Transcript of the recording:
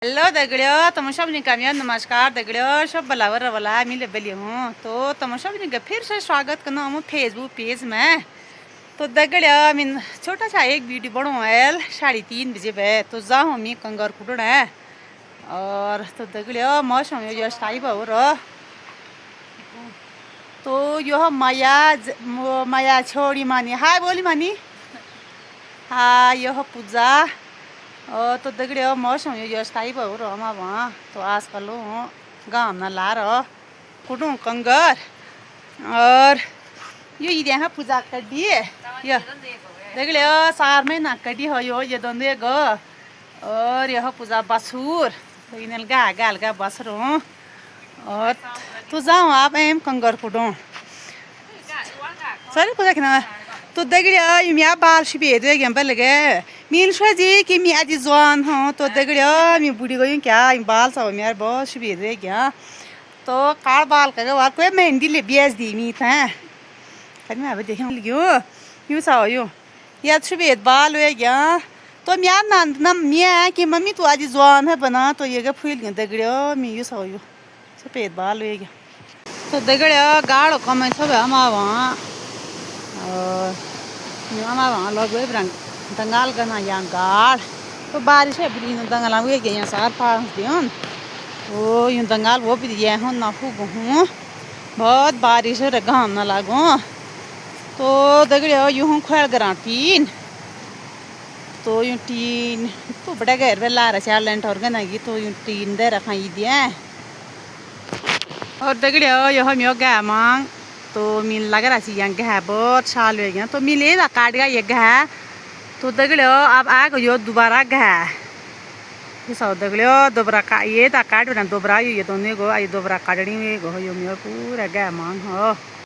Hello दगड़ियों तुम सब कामयाब नमस्कार दगड़ियों सब बलावर वाला मिले बली हूँ तो तुम सब फिर से स्वागत करना हूँ फेसबुक पेज में। तो दगड़ियों मिन छोटा सा एक वीडियो बनो है 3:30 बजे पे तो जाऊँ मैं कंगार कुटना है और तो दगड़ियों मौसम जो टाइप हो रहा तो यह माया छोड़ी मानी हाय बोली मानी हाँ यह पूजा तो दगड़ियों मौसम यो टाइप हो रहा हम वहाँ तो आजकल गाँव ना ला रहा कुटू कंगार और यो यहाँ पूजा कर दिए ये दगड़ियों 4 महीना कटी हो यो ये दोनों गो और यह पूजा बसूर तो इन्हें गा बस रहा और तो जाऊँ आप एम कंगार कुटू सर पूजा किना तो दगड़ियों मैं बाल शिपेद बल गए मीन जी कि मैं आज जवान हूँ तो दगड़ियों मैं बुढ़ी गई क्या बाल सब मेरे बहुत शिपेद गया तो कार बाल का वार कोई मेहंदी ले बेच दी मी था मैं अब देखने लगी यूँ सा यूँ याद शिपेद बाल हो गया तो मैं ना मैं कि मम्मी तू आज जवान है बना तो ये फूल गया दगड़ियों मैं यूँ सा यूँ सफेद बाल हो गया तो दगड़ियों गाढ़ कम सब हम वहाँ और वहाँ लोग दंगाल करना यहाँ गाड़ तो बारिश है बुरी दंगाल हुए गए यहाँ सार पास दियों वो यूँ दंगाल वो भी दिए हूँ ना हूँ बहुत बारिश है गाँव ना लागू तो दगड़ियों यूँ खोल करा टीन तो यूँ टीन तो बड़ा घर पे ला रहा चार लेंट और गनागी तो यूँ टीन दे रखा ही दिए और दगड़ियों यह हम गया मांग तो मीन लग रहा थी यहाँ गया बहुत साल हो गया तो मिल ये काट गया ये गया तो दगड़ियों अब आ गयो दोबारा गया ये सब दगड़ियों दोबारा का ये काट बना दोबारा ये दोनों गो आई दोबारा काटनी गो यो पूरा गया मांग हो।